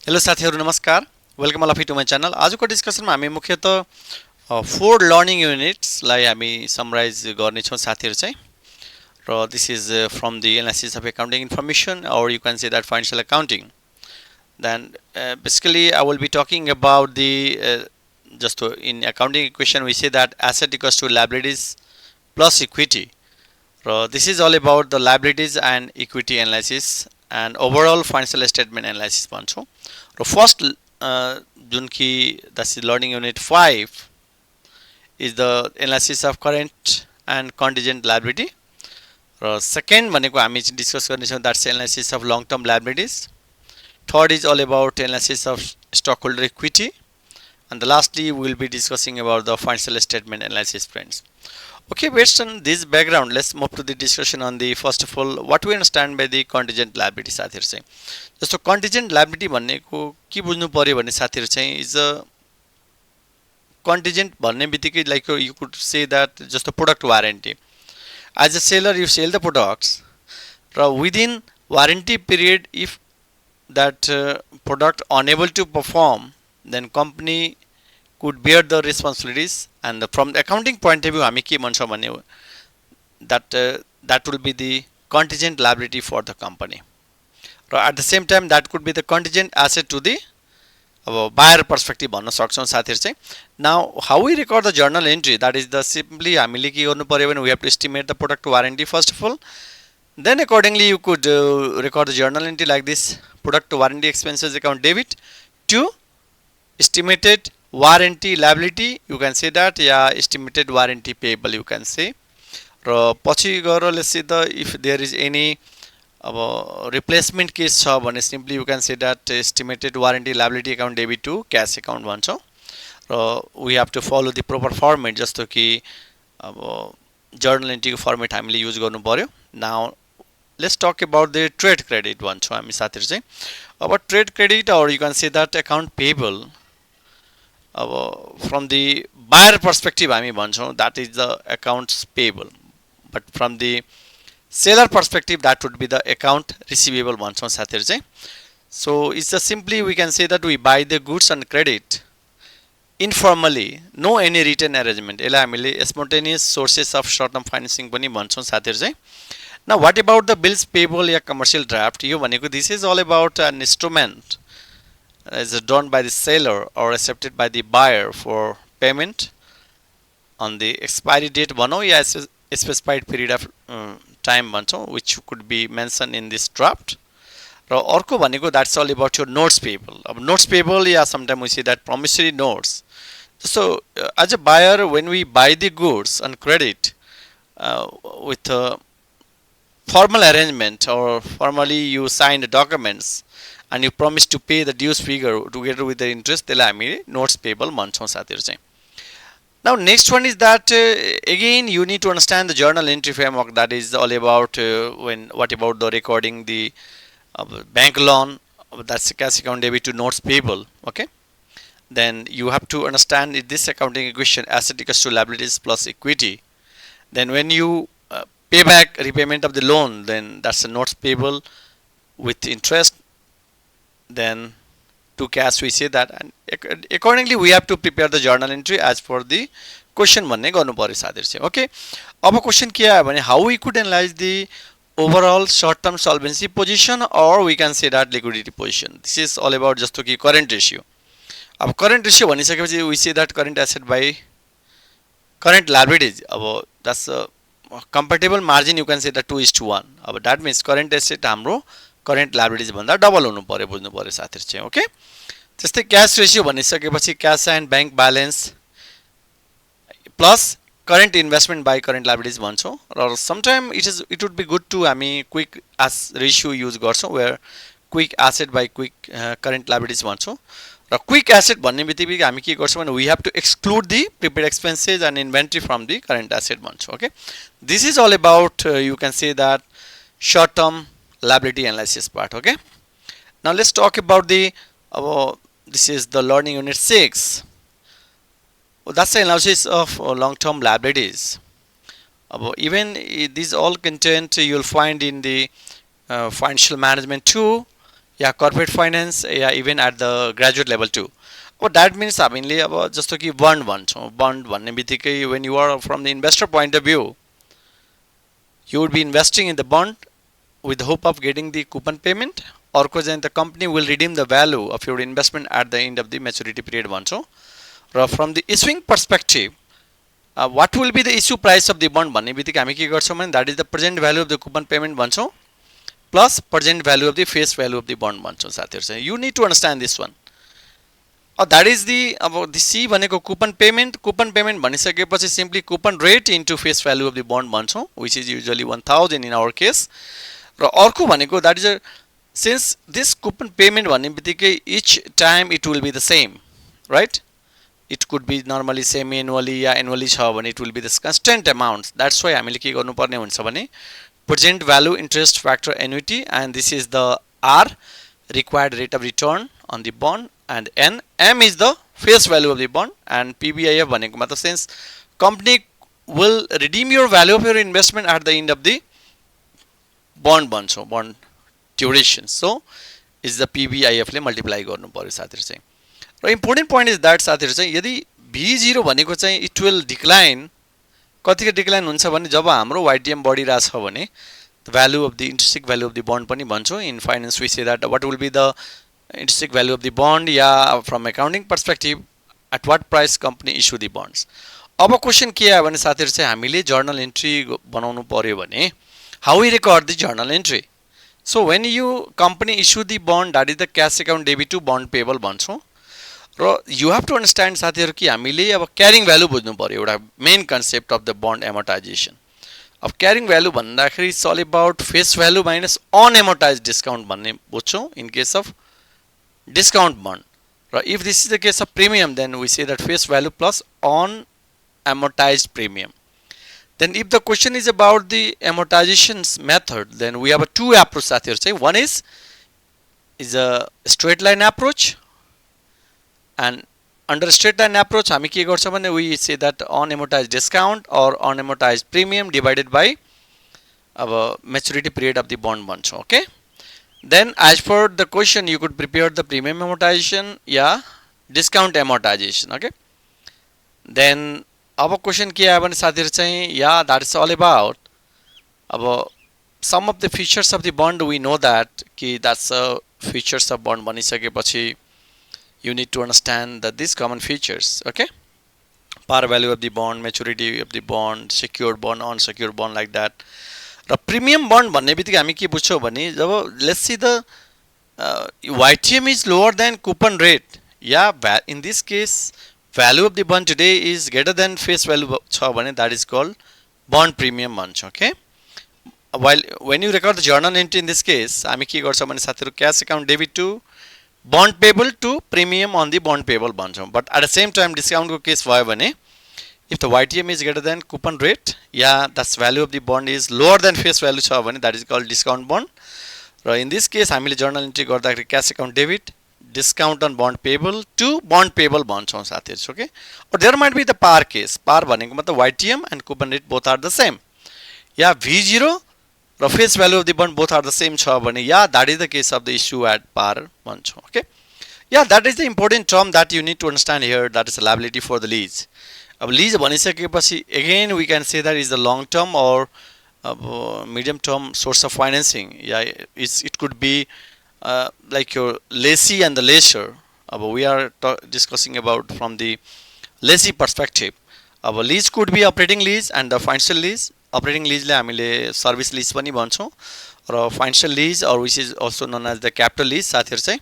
Hello साथीहरु नमस्कार welcome all of you to my channel. आजको डिस्कसनमा हामी मुख्यतः फोर लर्निङ युनिट्सलाई हामी समराइज गर्नेछौँ साथीहरु चाहिँ। र this is from the analysis of accounting information और you can say that financial accounting. Then basically I will be talking about the just in accounting equation we say that asset equals to liabilities plus equity. This is all about the liabilities and equity analysis and overall financial statement analysis भन्छौँ। र first जुन कि that's learning unit 5 is the analysis of current and contingent liability। र second भनेको हामी discuss गर्नेछौँ that's analysis of long term liabilities। Third is all about analysis of stockholder equity, and lastly we will be discussing about the financial statement analysis, friends. Okay, based on this background, let's move to the discussion on the first of all what we understand by the contingent liability साथीहरु चाहिँ। जस्तो contingent liability भनेको के बुझ्नु पर्यो भने साथीहरु चाहिँ is a contingent भन्ने बित्तिकै like you could say that जस्तो product warranty, as a seller you sell the products raw within warranty period if that product unable to perform then company could bear the responsibilities, and from the accounting point of view हामी के भन्छौँ भने that will be the contingent liability for the company। Raw at the same time that could be the contingent asset to the अब buyer perspective भन्न सक्छौँ साथीहरु चाहिँ। now how we record the journal entry, that is the simply हामीले के गर्नु पर्यो भने we have to estimate the product warranty first of all, then accordingly you could record the journal entry like this: product warranty expenses account debit to estimated warranty liability, you can say that, yeah, estimated warranty payable you can say। र पछि गएर let's say the if there is any अब replacement case छ भने simply you can say that estimated warranty liability account debit to cash account भन्छौँ। र we have to follow the proper format, जस्तो कि अब journal entry को format हामीले use गर्नु पर्यो। now let's talk about the trade credit भन्छौँ हामी साथीहरु चाहिँ। अब trade credit or you can say that account payable अब from the buyer perspective हामी भन्छौँ that is the accounts payable, but from the seller perspective that would be the account receivable भन्छौँ साथीहरु चाहिँ। so it's just simply we can say that we buy the goods on credit informally, no any written arrangement, यसलाई हामीले spontaneous sources of short term financing पनि भन्छौँ साथीहरु चाहिँ। now what about the bills payable या commercial draft, यो भनेको this is all about an instrument is done by the seller or accepted by the buyer for payment on the expiry date भनौँ या specified period of time भन्छौँ which could be mentioned in this draft। र अर्को भनेको that's all about your notes payable। अब notes payable या sometimes we say that promissory notes। so as a buyer when we buy the goods on credit with a formal arrangement or formally you sign the documents and you promise to pay the dues figure together with the interest, त्यसलाई हामी notes payable भन्छौँ साथीहरु चाहिँ। now next one is that again you need to understand the journal entry framework, that is all about what about the recording the bank loan, that's cash account debit to notes payable, okay। then you have to understand this accounting equation asset equals to liabilities plus equity, then when you pay back repayment of the loan then that's the notes payable with interest, then to cash we say that, and accordingly we have to prepare the journal entry as per the question भन्ने गर्नु पर्यो साथीहरु चाहिँ। okay, अब question के आयो भने how we could analyze the overall short term solvency position or we can say that liquidity position, this is all about जस्तो कि current ratio। अब current ratio भनिसकेपछि we say that current asset by current liabilities, अब that's a compatible margin you can say that 2:1, अब that means current asset हाम्रो current liabilities भन्दा double हुनु पर्यो, बुझ्नु पर्यो साथीहरु चाहिँ। ओके, त्यस्तै क्याश रेशियो भनिसकेपछि cash and bank balance plus current investment by current liabilities भन्छौँ। र sometime it would be good to हामी क्विक एस रेशियो युज गर्छौँ where quick asset by quick current liabilities भन्छौँ। र क्विक एसेट भन्ने बित्तिकै हामी के गर्छौँ भने we have to exclude the prepaid expenses and inventory from the current asset भन्छौँ। Okay, this is all about you can say that short term liability analysis part। okay, now let's talk about the this is the learning unit 6, that's the analysis of long term liabilities। even these all content you'll find in the financial management 2 या corporate finance या even at the graduate level too. अब that means हामीले अब जस्तो कि bond भन्छौँ, bond भन्ने बित्तिकै when you are from the investor point of view you would be investing in the bond with the hope of getting the coupon payment, अर्को चाहिँ the company will redeem the value of your investment at the end of the maturity period भन्छौँ। र from the issuing perspective what will be the issue price of the bond भन्ने बित्तिकै हामी के गर्छौँ भने that is the present value of the coupon payment भन्छौँ plus present value of the face value of the bond भन्छौँ साथीहरु चाहिँ। You need to understand this one. that is the अब the C भनेको coupon payment भनिसकेपछि simply coupon rate into face value of the bond भन्छौँ which is usually 1000 in our case। र अर्को भनेको that is a since this coupon payment भन्ने बित्तिकै each time it will be the same, right? It could be normally semi annually या annually छ भने it will be this constant amount. That's why हामीले के गर्नुपर्ने हुन्छ भने present value interest factor annuity and this is the R required rate of return on the bond and M is the face value of the bond and PBIF भनेको मतलब since company will redeem your value of your investment at the end of the bond भन्छौँ bond duration, so is the PBIF ले multiply गर्नु पर्यो साथीहरु चाहिँ। र important point is that साथीहरु चाहिँ यदि B0 भनेको चाहिँ इट विल डिक्लाइन, कतिको डिक्लाइन हुन्छ भने जब हाम्रो YTM बढिरा छ भने the value of the intrinsic value of the bond पनि भन्छौँ। इन finance we say that what will be the intrinsic value of the bond या from accounting perspective at what price company issue the bonds। अब question के आयो भने साथीहरु चाहिँ हामीले जर्नल एन्ट्री बनाउनु पर्यो भने how we record the journal entry? So when you company issue the bond that is the cash account debit to bond payable भन्छौँ। र you have to understand साथीहरु कि हामीले अब क्यारिङ भ्यालु बुझ्नु पर्यो, एउटा main concept of the bond amortisation. अब carrying value भन्दाखेरि it's all about face value minus unamortised discount भन्ने बुझ्छौँ in case of discount bond. र if this is the case of premium then we say that face value plus unamortised premium. Then if the question is about the amortization method, then we have a two approach साथीहरु चाहिँ। One is a straight line approach and under straight line approach हामी के गर्छौँ भने we say that unamortized discount or unamortized premium divided by अब maturity period of the bond भन्छौँ। Okay, then as per the question you could prepare the premium amortization या discount amortization। Okay, then अब question के आयो भने साथीहरु चाहिँ या दैट इज अल अबाउट अब some of the features of the bond we know that कि that's a features of bond भनिसकेपछि you need to understand that these common features, okay? Par value of the bond, maturity of the bond, secured bond, unsecured bond, like that. र premium bond भन्ने बित्तिकै हामी के बुझ्छौँ भने जब let's see the YTM is lower than coupon rate या in this case value of the bond today is greater than face value छ भने that is called bond premium भन्छौँ। okay, while when you record the journal entry in this case हामी के गर्छौँ भने साथीहरु cash account debit to bond payable to premium on the bond payable भन्छौँ। but at the same time discount को case भयो भने if the YTM is greater than coupon rate या that's value of the bond is lower than face value छ भने that is called discount bond। Raw in this case हामीले journal entry गर्दाखेरि cash account debit discount on bond payable to bond payable भन्छौँ साथीहरु। okay, or there might be the par case, par भनेको मतलब YTM and coupon rate both are the same या V0 raw face value of the bond both are the same छ भने या that is the case of the issue at par भन्छौँ। okay, yeah, that is the important term that you need to understand here, that is liability for the lease। अब lease भनिसकेपछि again we can say that is the long term or medium term source of financing या it could be like your lessee and the lessor। we are discussing about from the lessee perspective। lease could be operating lease and the financial lease। operating lease ले हामीले service lease पनि भन्छौँ र financial lease or which is also known as the capital lease साथीहरु चाहिँ।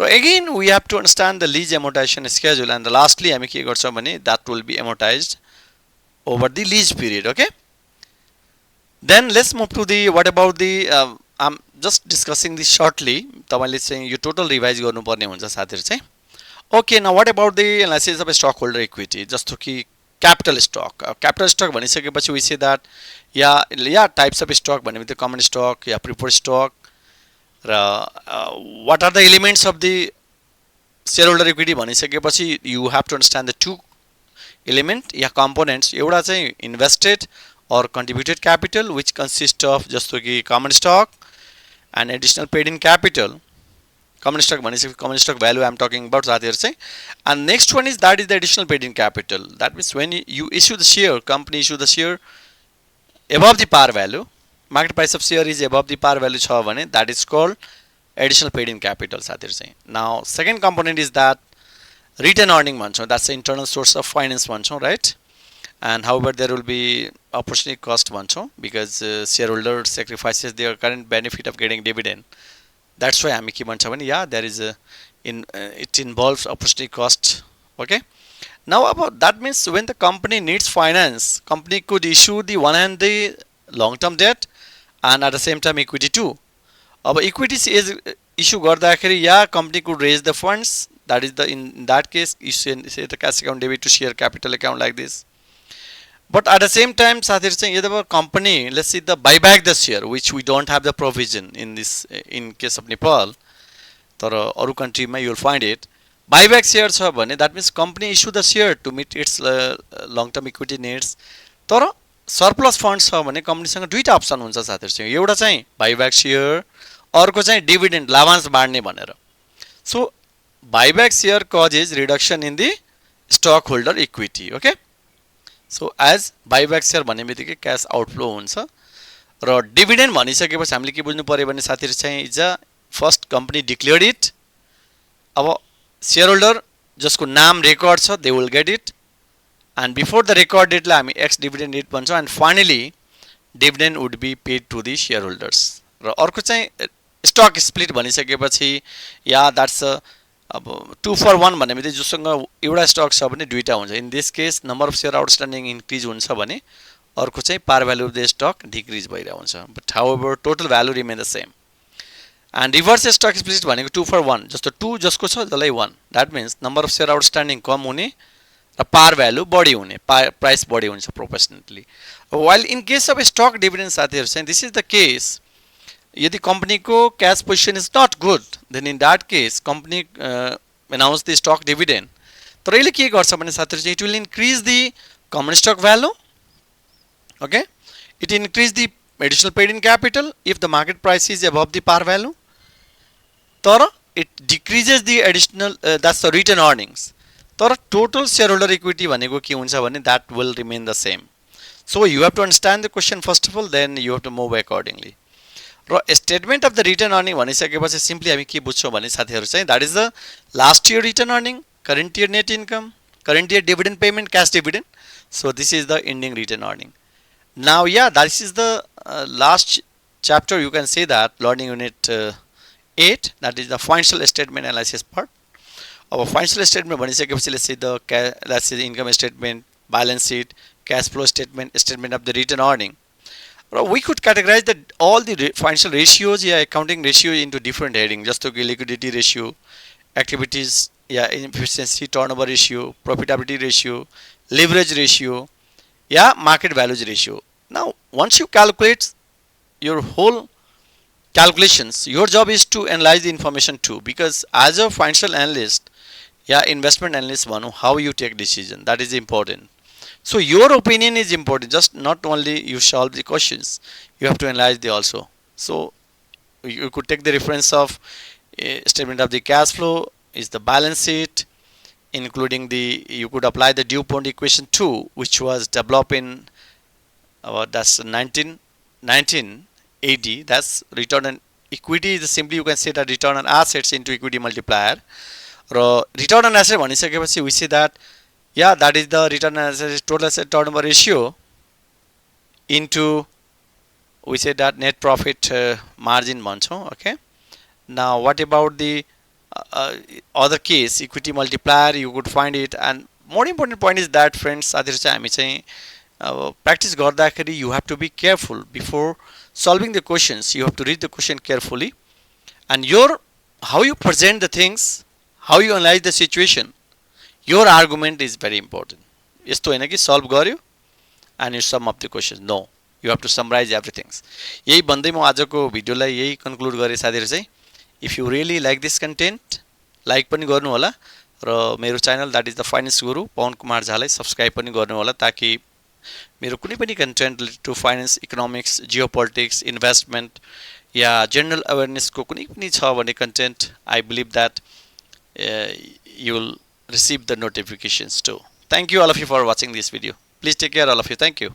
र again we have to understand the lease amortization schedule and the lastly हामी के गर्छौँ भने that will be amortized over the lease period। okay, then let's move to the what about the I'm just discussing this shortly, तपाईले चाहिँ यो total revise गर्नुपर्ने हुन्छ साथीहरु चाहिँ। okay, now what about the analysis of stock holder equity, जस्तो कि capital stock। capital stock भनिसकेपछि we say that या types of stock भन्ने बित्तिकै common stock या preferred stock raw what are the elements of the shareholder equity भनिसकेपछि you have to understand the two element या components। एउटा चाहिँ invested or contributed capital which consists of जस्तो कि common stock and additional paid in capital common stock भनेपछि common stock value I am talking about साथीहरु चाहिँ. And next one is that is the additional paid in capital. That means when you issue the share, company issue the share above the par value, market price of share is above the par value छ भने that is called additional paid in capital साथीहरु चाहिँ. Now second component is that return earning भन्छौं. That's the internal source of finance भन्छौं, right? And however there will be opportunity cost भन्छौं because shareholder sacrifices their current benefit of getting dividend. That's why हामी के भन्छ भने yeah there is a it involves opportunity cost. Okay, now about that means when the company needs finance, company could issue the one hand the long term debt and at the same time equity too. अब equity is issue गर्दाखेरि yeah company could raise the funds, that is the in that case you say the cash account debit to share capital account like this. But at the same time साथीहरु चाहिँ यदि company let's see the buyback the share which we don't have the provision in this in case of Nepal तर अरु country मा you will find it buyback share छ भने that means company issue the share to meet its long term equity needs तर surplus funds छ भने company सँग दुईटा अप्सन हुन्छ साथीहरु चाहिँ एउटा चाहिँ buyback share अर्को चाहिँ dividend लाभांश बाँड्ने भनेर. So buyback share causes reduction in the stockholder equity. Okay, so as buyback share भन्ने बित्तिकै cash outflow हुन्छ र dividend भनिसकेपछि हामीले के बुझ्नु पर्यो भने साथीहरु चाहिँ is first company declared it. अब shareholder जसको नाम रेकर्ड छ they will get it and before the record date लाई हामी x dividend date भन्छौं and finally dividend would be paid to the shareholders. र अर्को चाहिँ stock split भनिसकेपछि या that's a अब 2 for 1 भन्ने बित्तिकै जोसँग एउटा स्टक छ भने दुईटा हुन्छ. In this case number of share outstanding increase हुन्छ भने अर्को चाहिँ par value of the stock decrease भइरहेको हुन्छ. But however total value remain the same. And reverse stock split भनेको 2 for 1 जस्तो 2 जसको छ त्यसलाई 1. That means number of share outstanding कम हुने र पार भ्यालु बढी हुने, प्राइस बढी हुन्छ proportionally. While in case of stock dividend साथीहरु चाहिँ दिस इज द केस यदि कम्पनीको cash position is not good then in that case company announce the stock dividend. तर यसले के गर्छ भने साथीहरु चाहिँ it will increase the common stock value. Okay, it increase the additional paid in capital if the market price is above the par value. तर it decreases the additional that's the return earnings. तर total shareholder equity भनेको के हुन्छ भने that will remain the same. So you have to understand the question first of all, then you have to move accordingly. र statement of the return earning भनिसकेपछि simply हामी के बुझ्छौं भने साथीहरु चाहिँ that is the last year return earning, current year net income, current year dividend payment, cash dividend. So this is the ending return earning. Now yeah this is the last chapter you can say that learning unit 8 that is the financial statement analysis part. अब financial statement भनिसकेपछि let's see the income statement, balance seat, cash flow statement, statement of the return earning. We could categorize all the financial ratios accounting ratio into different heading just like liquidity ratio, activities efficiency, turnover ratio, profitability ratio, leverage ratio, market values ratio. Now once you calculate your whole calculations, your job is to analyze the information too, because as a financial analyst investment analyst how you take decision, that is important. So your opinion is important, just not only you solve the questions, you have to analyze the also. So you could take the reference of statement of the cash flow is the balance sheet, including the you could apply the DuPont equation 2 which was developed in that's 1980. That's return on equity is simply you can say that return on assets into equity multiplier. Return on asset भनिसकेपछि we say that that is the return on asset total asset turnover ratio into we say that net profit margin भन्छौं. Okay, now what about the other case equity multiplier, you could find it. And more important point is that friends साथीहरु चाहिँ हामी चाहिँ practice गर्दाखेरि you have to be careful before solving the questions. You have to read the question carefully and your how you present the things, how you analyze the situation, your argument is very important. यस्तो हैन कि solve गर्यो and you sum up the questions. No, you have to summarize everything. यही भन्दै म आजको भिडियोलाई यही conclude गरे साथीहरु चाहिँ. If you really like this content, like पनि गर्नु होला र मेरो channel that is the finance guru Pawan Kumar झालाई सब्स्क्राइब पनि गर्नु होला ताकि मेरो कुनै पनि content related to finance, economics, geopolitics, investment या जेनरल अवेरनेसको कुनै पनि छ भने content, I believe that you will receive the notifications too. Thank you all of you for watching this video. Please take care all of you. Thank you.